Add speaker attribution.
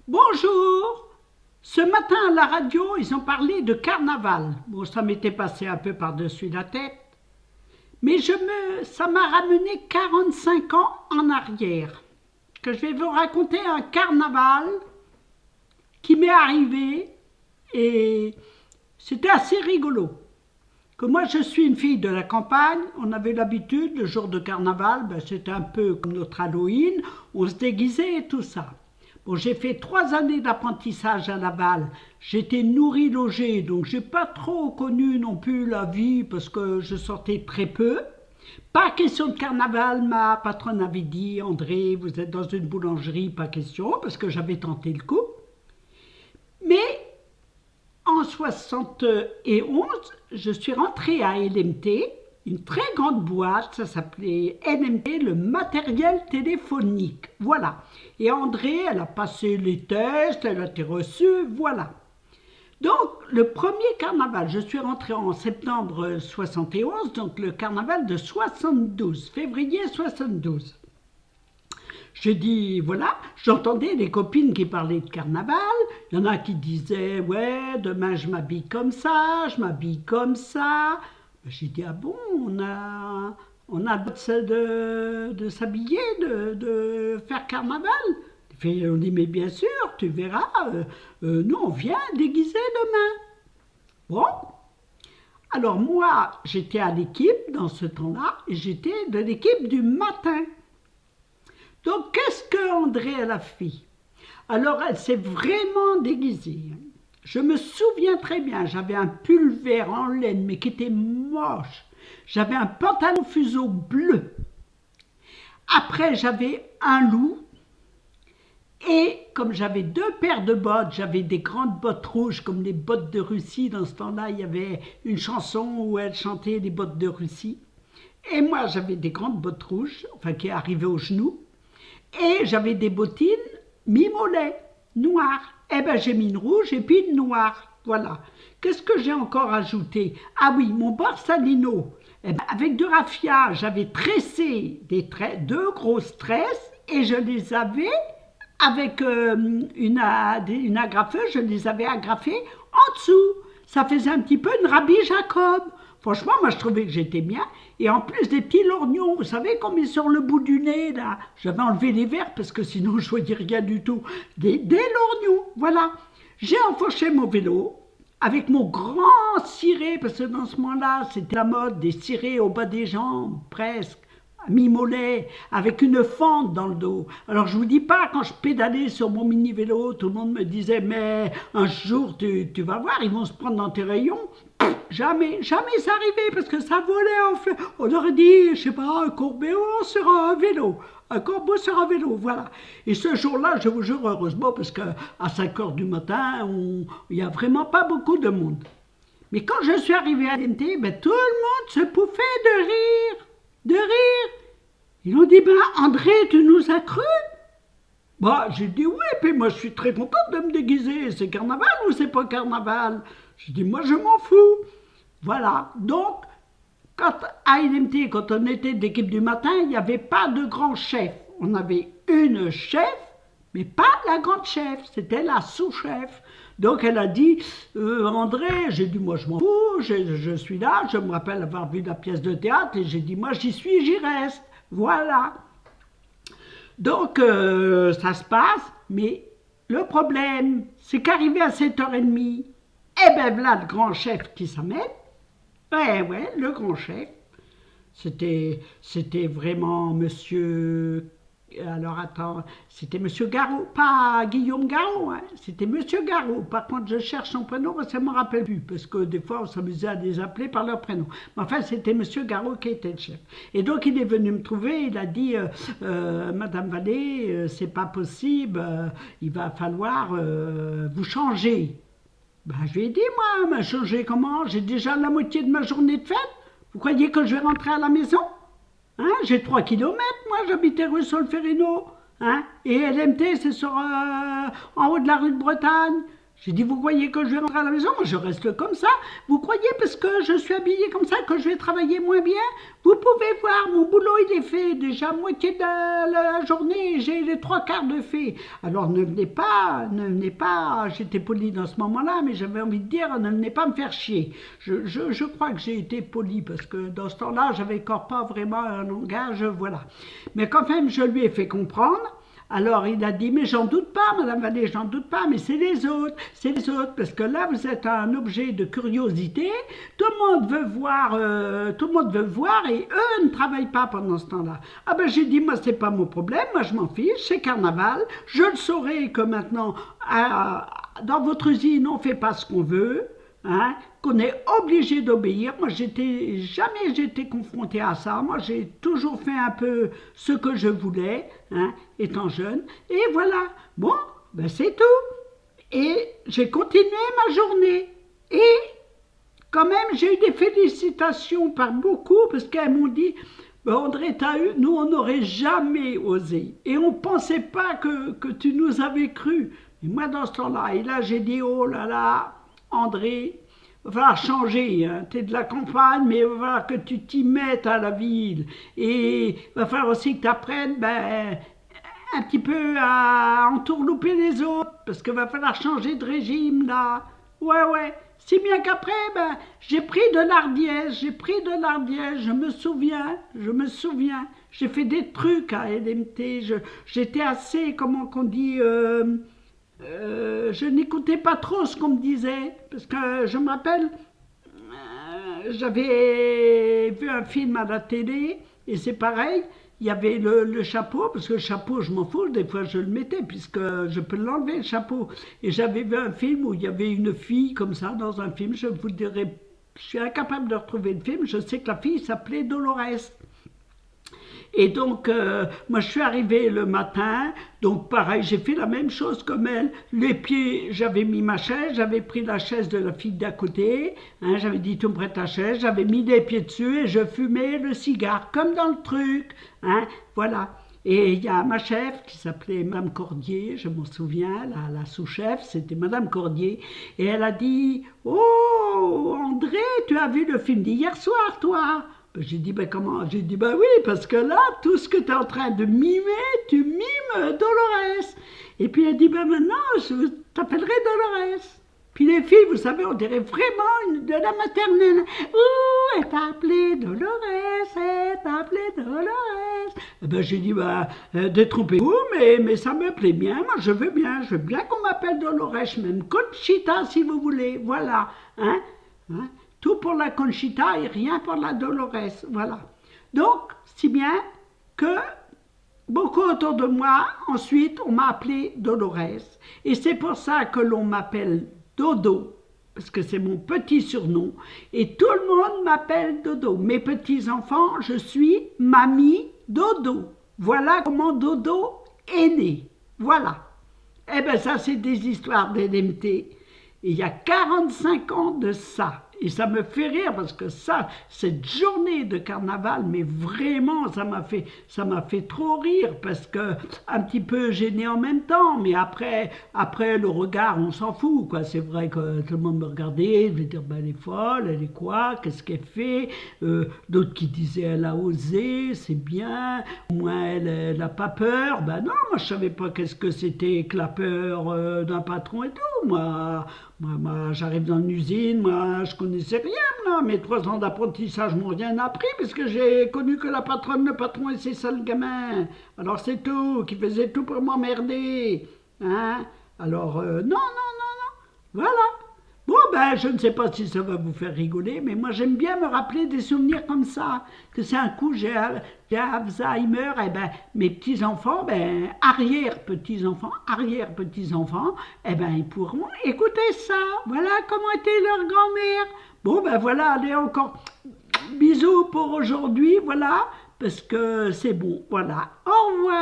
Speaker 1: Bonjour. Ce matin à la radio, ils ont parlé de carnaval. Bon, ça m'était passé un peu par-dessus la tête, mais ça m'a ramené 45 ans en arrière. Que je vais vous raconter un carnaval qui m'est arrivé et c'était assez rigolo. Que moi, je suis une fille de la campagne, on avait l'habitude, le jour de carnaval, c'était un peu comme notre Halloween, on se déguisait et tout ça. Bon, j'ai fait 3 années d'apprentissage à Laval. J'étais nourrie, logée, donc j'ai pas trop connu non plus la vie parce que je sortais très peu. Pas question de carnaval, ma patronne avait dit, André, vous êtes dans une boulangerie, pas question, parce que j'avais tenté le coup. Mais en 71, je suis rentrée à LMT, une très grande boîte, ça s'appelait LMT, le matériel téléphonique. Voilà. Et André, elle a passé les tests, elle a été reçue, voilà. Donc, le premier carnaval, je suis rentrée en septembre 71, donc le carnaval de 72, février 72. J'ai dit, voilà, j'entendais des copines qui parlaient de carnaval. Il y en a qui disaient, ouais, demain je m'habille comme ça, je m'habille comme ça. J'ai dit, ah bon, on a de s'habiller, de faire carnaval. On dit, mais bien sûr, tu verras, nous on vient déguiser demain. Bon, alors moi, j'étais à l'équipe dans ce temps-là, et j'étais de l'équipe du matin. Donc, qu'est-ce que André elle a fait? Alors, elle s'est vraiment déguisée. Je me souviens très bien, j'avais un pull vert en laine, mais qui était moche. J'avais un pantalon fuseau bleu. Après, j'avais un loup. Et comme j'avais 2 paires de bottes, j'avais des grandes bottes rouges comme les bottes de Russie. Dans ce temps-là, il y avait une chanson où elle chantait les bottes de Russie. Et moi, j'avais des grandes bottes rouges, enfin qui arrivaient aux genoux. Et j'avais des bottines mi-mollet, noires. Eh bien, j'ai mis une rouge et puis une noire. Voilà. Qu'est-ce que j'ai encore ajouté? Ah oui, mon borsalino. Eh ben, avec du raffia, j'avais tressé 2 grosses tresses et je les avais, avec une agrafeuse, je les avais agrafées en dessous. Ça faisait un petit peu une Rabbi Jacob. Franchement, moi, je trouvais que j'étais bien. Et en plus, des petits lorgnons, vous savez, qu'on met sur le bout du nez, là. J'avais enlevé les verres parce que sinon, je ne voyais rien du tout. Des lorgnons, voilà. J'ai enfourché mon vélo avec mon grand ciré, parce que dans ce moment-là, c'était la mode des cirés au bas des jambes, presque à mi-mollet, avec une fente dans le dos. Alors je vous dis pas, quand je pédalais sur mon mini-vélo, tout le monde me disait, mais un jour tu vas voir, ils vont se prendre dans tes rayons. Jamais, jamais ça arrivait parce que ça volait en fait. On aurait dit, je sais pas, un courbéo sur un vélo. Un corbeau sur un vélo, voilà. Et ce jour-là, je vous jure, heureusement, parce qu'à 5 heures du matin, il n'y a vraiment pas beaucoup de monde. Mais quand je suis arrivé à l'MT, ben, tout le monde se pouffait de rire. De rire. Ils ont dit, ben André, tu nous as cru? Bah, j'ai dit oui, puis moi je suis très contente de me déguiser. C'est carnaval ou c'est pas carnaval? J'ai dit, moi je m'en fous. Voilà. Donc, quand à LMT, quand on était d'équipe du matin, il n'y avait pas de grand chef. On avait une chef, mais pas la grande chef. C'était la sous-chef. Donc elle a dit, André, j'ai dit, moi je m'en fous, je suis là, je me rappelle avoir vu la pièce de théâtre, et j'ai dit, moi j'y suis, j'y reste. Voilà. Donc ça se passe, mais le problème, c'est qu'arrivé à 7h30, eh ben voilà le grand chef qui s'amène. Ouais, le grand chef. C'était vraiment monsieur. Alors attends, c'était monsieur Garot, pas Guillaume Garot, hein, c'était monsieur Garot. Par contre, je cherche son prénom parce que ça ne me rappelle plus, parce que des fois on s'amusait à les appeler par leur prénom. Mais enfin, c'était monsieur Garot qui était le chef. Et donc il est venu me trouver, il a dit, Madame Vallée, c'est pas possible, il va falloir vous changer. Ben, je lui ai dit, moi, m'a changé comment? J'ai déjà la moitié de ma journée de fête. Vous croyez que je vais rentrer à la maison? Hein, j'ai 3 kilomètres, moi, j'habitais rue Solferino. Hein, et LMT, c'est en haut de la rue de Bretagne. J'ai dit, vous croyez que je vais rentrer à la maison? Moi, je reste comme ça. Vous croyez, parce que je suis habillée comme ça, que je vais travailler moins bien? Vous pouvez voir, mon boulot, il est fait. Déjà, moitié de la journée, j'ai les trois quarts de fait. Alors, ne venez pas, j'étais polie dans ce moment-là, mais j'avais envie de dire, ne venez pas me faire chier. Je crois que j'ai été polie, parce que dans ce temps-là, j'avais encore pas vraiment un langage, voilà. Mais quand même, je lui ai fait comprendre. Alors il a dit, mais j'en doute pas, Madame Vallée, j'en doute pas, mais c'est les autres, parce que là vous êtes un objet de curiosité, tout le monde veut voir, et eux ne travaillent pas pendant ce temps-là. Ah ben j'ai dit, moi c'est pas mon problème, moi je m'en fiche, c'est carnaval, je le saurai que maintenant, dans votre usine on fait pas ce qu'on veut, hein, qu'on est obligé d'obéir. Moi, jamais j'étais confrontée à ça. Moi, j'ai toujours fait un peu ce que je voulais, hein, étant jeune. Et voilà. Bon, ben c'est tout. Et j'ai continué ma journée. Et quand même, j'ai eu des félicitations par beaucoup parce qu'elles m'ont dit, ben André, t'as eu, nous, on n'aurait jamais osé. Et on ne pensait pas que tu nous avais cru. Et moi, dans ce temps-là, et là, j'ai dit, oh là là, André, il va falloir changer, hein. Tu es de la campagne, mais il va falloir que tu t'y mettes à la ville. Et il va falloir aussi que tu apprennes un petit peu à entourlouper les autres, parce qu'il va falloir changer de régime, là. Ouais, ouais. Si bien qu'après, j'ai pris de l'ardièse, je me souviens. J'ai fait des trucs à LMT, j'étais assez, comment qu'on dit, je n'écoutais pas trop ce qu'on me disait, parce que je me rappelle, j'avais vu un film à la télé, et c'est pareil, il y avait le chapeau, parce que le chapeau, je m'en fous, des fois je le mettais, puisque je peux l'enlever, le chapeau. Et j'avais vu un film où il y avait une fille comme ça, dans un film, je vous dirai, je suis incapable de retrouver le film, je sais que la fille s'appelait Dolores. Et donc, moi, je suis arrivée le matin, donc pareil, j'ai fait la même chose comme elle. Les pieds, j'avais mis ma chaise, j'avais pris la chaise de la fille d'à côté, hein, j'avais dit, tu me prêtes ta chaise, j'avais mis les pieds dessus et je fumais le cigare, comme dans le truc, hein, voilà. Et il y a ma chef qui s'appelait Madame Cordier, je m'en souviens, la sous-chef, c'était Madame Cordier, et elle a dit, oh, André, tu as vu le film d'hier soir, toi? J'ai dit, comment? J'ai dit, oui, parce que là, tout ce que tu es en train de mimer, tu mimes Dolores. Et puis elle dit, maintenant, je t'appellerai Dolores. Puis les filles, vous savez, on dirait vraiment de la maternelle. Ouh, elle t'a appelée Dolores, elle t'a appelée Dolores. J'ai dit, détrompez-vous, mais ça me plaît bien, moi je veux bien qu'on m'appelle Dolores, même Conchita si vous voulez, voilà, hein, hein. Tout pour la Conchita et rien pour la Dolores, voilà. Donc, si bien que beaucoup autour de moi, ensuite, on m'a appelé Dolores. Et c'est pour ça que l'on m'appelle Dodo, parce que c'est mon petit surnom. Et tout le monde m'appelle Dodo. Mes petits-enfants, je suis Mamie Dodo. Voilà comment Dodo est né. Voilà. Eh bien, ça, c'est des histoires d'LMT. Et il y a 45 ans de ça. Et ça me fait rire parce que ça, cette journée de carnaval, mais vraiment, ça m'a fait trop rire parce que un petit peu gêné en même temps. Mais après le regard, on s'en fout, quoi. C'est vrai que tout le monde me regardait, je vais dire, elle est folle, elle est quoi, qu'est-ce qu'elle fait? D'autres qui disaient, elle a osé, c'est bien. Au moins, elle n'a pas peur. Non, moi, je savais pas qu'est-ce que c'était que la peur d'un patron et tout. Moi, j'arrive dans une usine, moi, je connaissais rien, moi. Mes 3 ans d'apprentissage m'ont rien appris, parce que j'ai connu que la patronne, le patron et ses sales gamins. Alors c'est tout, qui faisaient tout pour m'emmerder. Hein? Alors, non, non, non, non. Voilà. Bon, je ne sais pas si ça va vous faire rigoler, mais moi j'aime bien me rappeler des souvenirs comme ça. Que c'est un coup, j'ai Alzheimer, et mes petits-enfants, arrière-petits-enfants, ils pourront écouter ça. Voilà comment était leur grand-mère. Bon, voilà, allez, encore bisous pour aujourd'hui, voilà, parce que c'est bon, voilà. Au revoir.